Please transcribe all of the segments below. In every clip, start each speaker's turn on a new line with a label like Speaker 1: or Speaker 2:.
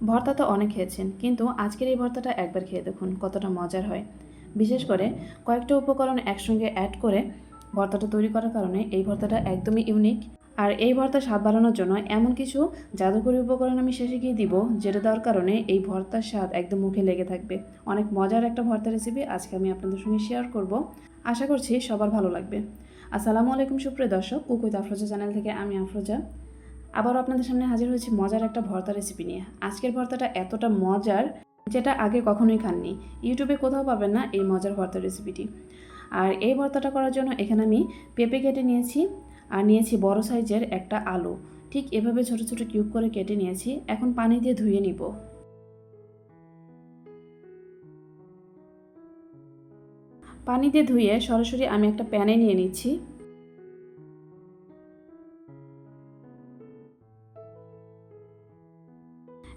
Speaker 1: ভর্তা তো অনেক খেয়েছেন, কিন্তু আজকের এই ভর্তাটা একবার খেয়ে দেখুন কতটা মজার হয়। বিশেষ করে কয়েকটা উপকরণ একসঙ্গে অ্যাড করে ভর্তাটা তৈরি করার কারণে এই ভর্তাটা একদমই ইউনিক। আর এই ভর্তার স্বাদ বাড়ানোর জন্য এমন কিছু জাদুকরী উপকরণ আমি শেষে গিয়ে দিব, যেটা দেওয়ার কারণে এই ভর্তার স্বাদ একদম মুখে লেগে থাকবে। অনেক মজার একটা ভর্তা রেসিপি আজকে আমি আপনাদের সঙ্গে শেয়ার করব। আশা করছি সবার ভালো লাগবে। আসসালামু আলাইকুম সুপ্রিয় দর্শক, কুক উইথ আফরোজা চ্যানেল থেকে আমি আফরোজা আবারও আপনাদের সামনে হাজির হয়েছি মজার একটা ভর্তা রেসিপি নিয়ে। আজকের ভর্তাটা এতটা মজার যেটা আগে কখনোই খাননি, ইউটিউবে কোথাও পাবেন না এই মজার ভর্তা রেসিপিটি। আর এই ভর্তাটা করার জন্য এখানে আমি পেঁপে কেটে নিয়েছি, আর নিয়েছি বড় সাইজের একটা আলু। ঠিক এভাবে ছোট ছোট কিউব করে কেটে নিয়েছি। এখন পানি দিয়ে ধুয়ে নিব। পানি দিয়ে ধুয়ে সরাসরি আমি একটা প্যানে নিয়ে নিচ্ছি।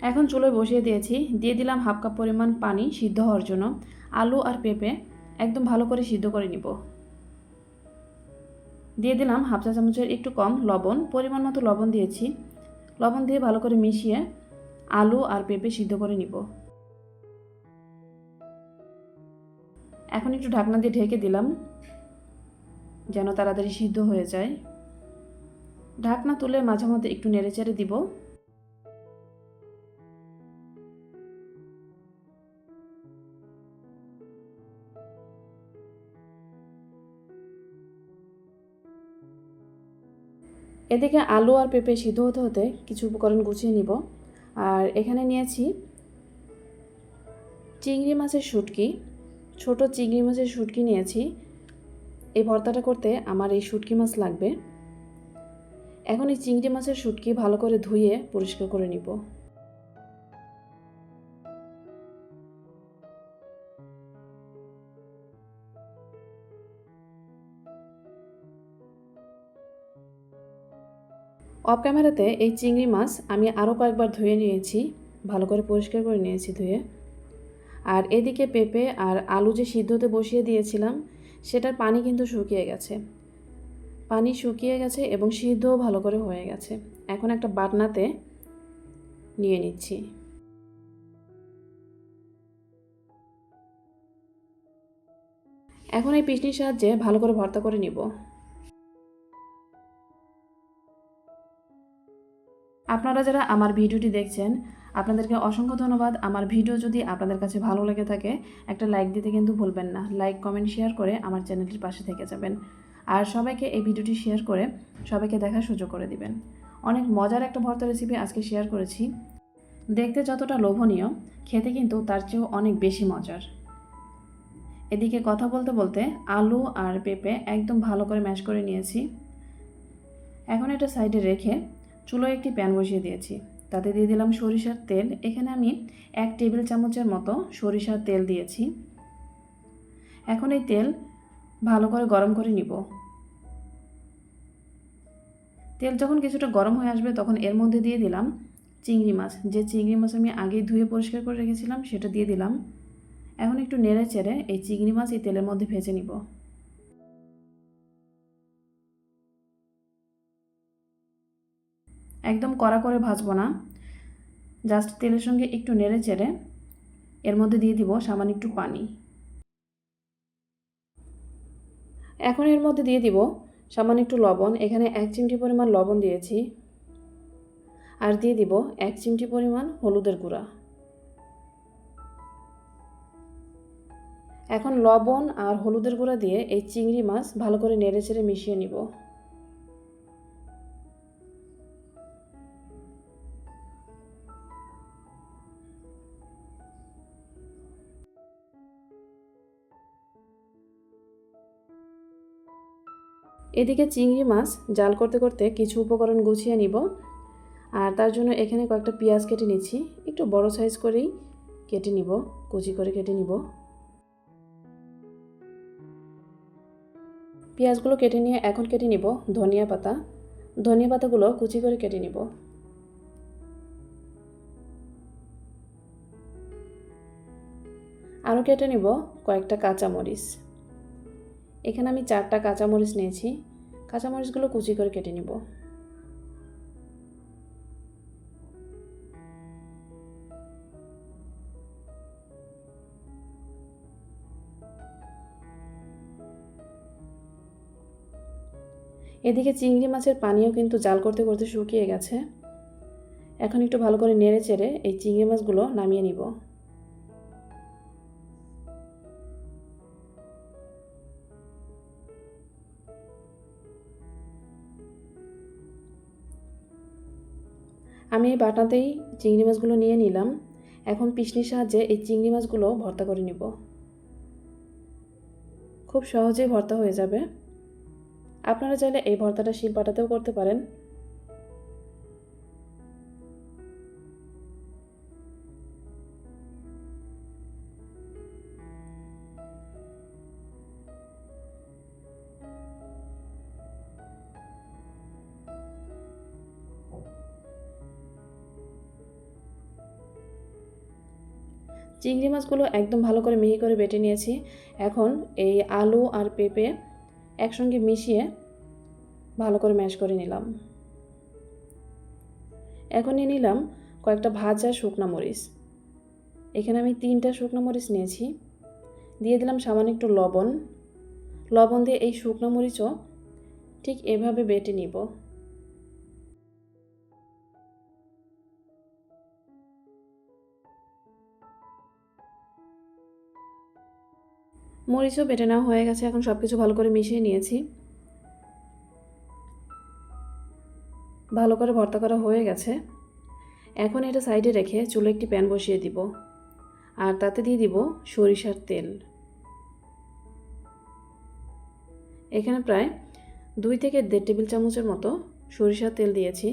Speaker 1: এখন চুলোয় বসিয়ে দিয়েছি, দিয়ে দিলাম হাফ কাপ পরিমাণ পানি সিদ্ধ হওয়ার জন্য। আলু আর পেঁপে একদম ভালো করে সিদ্ধ করে নিব। দিয়ে দিলাম হাফ চা চামচের একটু কম লবণ, পরিমাণ মতো লবণ দিয়েছি। লবণ দিয়ে ভালো করে মিশিয়ে আলু আর পেঁপে সিদ্ধ করে নিব। এখন একটু ঢাকনা দিয়ে ঢেকে দিলাম যেন তাড়াতাড়ি সিদ্ধ হয়ে যায়। ঢাকনা তুলে মাঝে মধ্যে একটু নেড়েচেড়ে দিব। এদিকে আলু আর পেঁপে সিদ্ধ হতে হতে কিছু উপকরণ গুছিয়ে নিব। আর এখানে নিয়েছি চিংড়ি মাছের শুটকি, ছোট চিংড়ি মাছের শুটকি নিয়েছি। এই ভর্তাটা করতে আমার এই শুটকি মাছ লাগবে। এখন এই চিংড়ি মাছের শুটকি ভালো করে ধুয়ে পরিষ্কার করে নিব। অফ ক্যামেরাতে এই চিংড়ি মাছ আমি আরও কয়েকবার ধুয়ে নিয়েছি, ভালো করে পরিষ্কার করে নিয়েছি ধুয়ে। আর এদিকে পেঁপে আর আলু যে সিদ্ধতে বসিয়ে দিয়েছিলাম সেটার পানি কিন্তু শুকিয়ে গেছে। পানি শুকিয়ে গেছে এবং সিদ্ধও ভালো করে হয়ে গেছে। এখন একটা বাটনাতে নিয়ে নিচ্ছি। এখন এই পিষনির সাহায্যে ভালো করে ভর্তা করে নিব। আপনারা যারা আমার ভিডিওটি দেখছেন আপনাদেরকে অসংখ্য ধন্যবাদ। আমার ভিডিও যদি আপনাদের কাছে ভালো লেগে থাকে একটা লাইক দিতে কিন্তু ভুলবেন না। লাইক, কমেন্ট, শেয়ার করে আমার চ্যানেলটির পাশে থেকে যাবেন। আর সবাইকে এই ভিডিওটি শেয়ার করে সবাইকে দেখার সুযোগ করে দিবেন। অনেক মজার একটা ভর্তা রেসিপি আজকে শেয়ার করেছি। দেখতে যতটা লোভনীয়, খেতে কিন্তু তার চেয়েও অনেক বেশি মজার। এদিকে কথা বলতে বলতে আলু আর পেঁপে একদম ভালো করে ম্যাশ করে নিয়েছি। এখন এটা সাইডে রেখে চুলোয় একটি প্যান বসিয়ে দিয়েছি। তাতে দিয়ে দিলাম সরিষার তেল। এখানে আমি 1 টেবিল চামচের মতো সরিষার তেল দিয়েছি। এখন এই তেল ভালো করে গরম করে নিব। তেল যখন কিছুটা গরম হয়ে আসবে তখন এর মধ্যে দিয়ে দিলাম চিংড়ি মাছ। যে চিংড়ি মাছ আমি আগেই ধুয়ে পরিষ্কার করে রেখেছিলাম সেটা দিয়ে দিলাম। এখন একটু নেড়ে চেড়ে এই চিংড়ি মাছ এই তেলের মধ্যে ভেজে নিব। একদম কড়া করে ভাজবো না, জাস্ট তেলের সঙ্গে একটু নেড়ে চেড়ে এর মধ্যে দিয়ে দিব সামান্য একটু পানি। এখন এর মধ্যে দিয়ে দিব সামান্য একটু লবণ। এখানে 1 চিমটি পরিমাণ লবণ দিয়েছি। আর দিয়ে দিব 1 চিমটি পরিমাণ হলুদের গুঁড়া। এখন লবণ আর হলুদের গুঁড়া দিয়ে এই চিংড়ি মাছ ভালো করে নেড়েচেড়ে মিশিয়ে নিব। এদিকে চিংড়ি মাছ জাল করতে করতে কিছু উপকরণ গুছিয়ে নিব। আর তার জন্য এখানে কয়েকটা পেঁয়াজ কেটে নিচ্ছি, একটু বড় সাইজ করেই কেটে নিব, কুচি করে কেটে নিব। পেঁয়াজগুলো কেটে নিয়ে এখন কেটে নিব ধনিয়া পাতা। ধনিয়া পাতাগুলো কুচি করে কেটে নিব। আরও কেটে নিব কয়েকটা কাঁচামরিচ। এখানে আমি 4টা কাঁচামরিচ নিয়েছি। কাঁচামরিচগুলো কুচি করে কেটে নিব। এদিকে চিংড়ি মাছের পানিও কিন্তু জাল করতে করতে শুকিয়ে গেছে। এখন একটু ভালো করে নেড়ে চেড়ে এই চিংড়ি মাছগুলো নামিয়ে নিব। আমি এই বাটাতেই চিংড়ি মাছগুলো নিয়ে নিলাম। এখন পিশনির সাহায্যে এই চিংড়ি মাছগুলো ভর্তা করে নিব। খুব সহজেই ভর্তা হয়ে যাবে। আপনারা চাইলে এই ভর্তাটা শিলপাটাতেও করতে পারেন। চিংড়ি মাছগুলো একদম ভালো করে মিহি করে বেটে নিয়েছি। এখন এই আলু আর পেঁপে একসঙ্গে মিশিয়ে ভালো করে ম্যাশ করে নিলাম। এখন নিয়ে নিলাম কয়েকটা ভাজা শুকনো মরিচ। এখানে আমি 3টা শুকনো মরিচ নিয়েছি। দিয়ে দিলাম সামান্য একটু লবণ। লবণ দিয়ে এই শুকনো মরিচও ঠিক এভাবে বেটে নিব। মরিচও বেটে নেওয়া হয়ে গেছে। এখন সব কিছু ভালো করে মিশিয়ে নিয়েছি। ভালো করে ভর্তা করা হয়ে গেছে। এখন এটা সাইডে রেখে চুলে একটি প্যান বসিয়ে দিব আর তাতে দিয়ে দিব সরিষার তেল। এখানে প্রায় 2 থেকে 1.5 টেবিল চামচের মতো সরিষার তেল দিয়েছি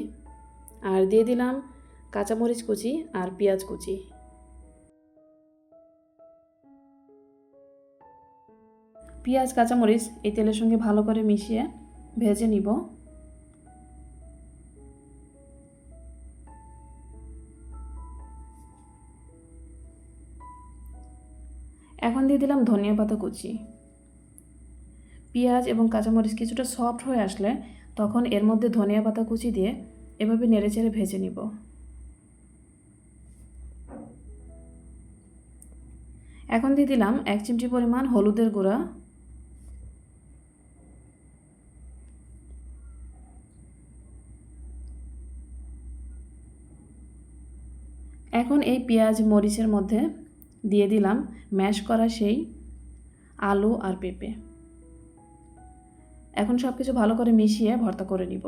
Speaker 1: আর দিয়ে দিলাম কাঁচামরিচ কুচি আর পেঁয়াজ কুচি। পেঁয়াজ কাঁচামরিচ এই তেলের সঙ্গে ভালো করে মিশিয়ে ভেজে নিব। এখন দিয়ে দিলাম ধনিয়া পাতা কুচি। পেঁয়াজ এবং কাঁচামরিচ কিছুটা সফট হয়ে আসলে তখন এর মধ্যে ধনিয়া পাতা কুচি দিয়ে এভাবে নেড়েচেড়ে ভেজে নিব। এখন দিয়ে দিলাম 1 চিমটি পরিমাণ হলুদের গুঁড়া। এখন এই পেঁয়াজ মরিচের মধ্যে দিয়ে দিলাম ম্যাশ করা সেই আলু আর পেঁপে। এখন সব কিছু ভালো করে মিশিয়ে ভর্তা করে নিব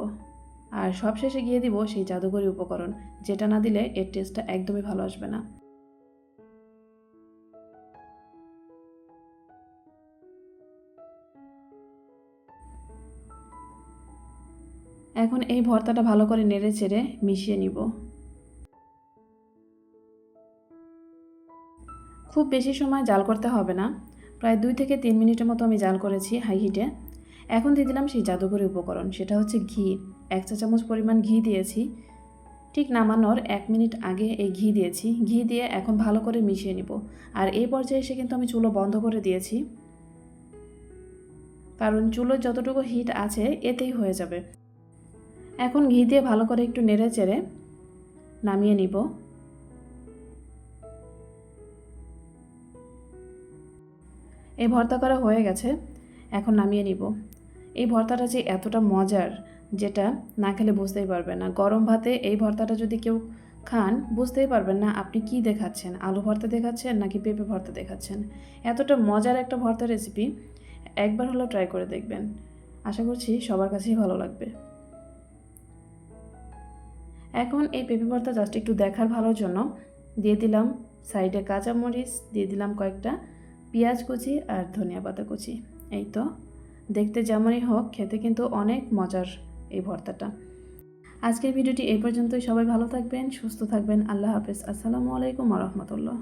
Speaker 1: আর সবশেষে গিয়ে দিব সেই জাদুকরী উপকরণ, যেটা না দিলে এর টেস্টটা একদমই ভালো আসবে না। এখন এই ভর্তাটা ভালো করে নেড়ে চেড়ে মিশিয়ে নিব। খুব বেশি সময় জাল করতে হবে না, প্রায় 2 থেকে 3 মিনিটের মতো আমি জাল করেছি হাই হিটে। এখন দিয়ে দিলাম সেই জাদুকরী উপকরণ, সেটা হচ্ছে ঘি। 1 চা চামচ পরিমাণ ঘি দিয়েছি। ঠিক নামানোর 1 মিনিট আগে এই ঘি দিয়েছি। ঘি দিয়ে এখন ভালো করে মিশিয়ে নিব। আর এই পর্যায়ে এসে কিন্তু আমি চুলো বন্ধ করে দিয়েছি, কারণ চুলোর যতটুকু হিট আছে এতেই হয়ে যাবে। এখন ঘি দিয়ে ভালো করে একটু নেড়ে চেড়ে নামিয়ে নিব। এই ভর্তা করা হয়ে গেছে, এখন নামিয়ে নিব। এই ভর্তাটা যে এতটা মজার, যেটা না খেলে বুঝতেই পারবেন না। গরম ভাতে এই ভর্তাটা যদি কেউ খান বুঝতেই পারবেন না আপনি কি দেখাচ্ছেন, আলু ভর্তা দেখাচ্ছেন নাকি পেঁপে ভর্তা দেখাচ্ছেন। এতটা মজার একটা ভর্তা রেসিপি একবার হলেও ট্রাই করে দেখবেন। আশা করছি সবার কাছেই ভালো লাগবে। এখন এই পেঁপে ভর্তা জাস্ট একটু দেখার ভালোর জন্য দিয়ে দিলাম সাইডে কাঁচামরিচ, দিয়ে দিলাম কয়েকটা পেঁয়াজ কুচি আর ধনিয়া পাতা কুচি। এই তো, দেখতে যেমনই হোক খেতে কিন্তু অনেক মজার এই ভর্তাটা। আজকের ভিডিওটি এই পর্যন্তই। সবাই ভালো থাকবেন, সুস্থ থাকবেন। আল্লাহ হাফেজ। আসসালামু আলাইকুম ওয়া রাহমাতুল্লাহ।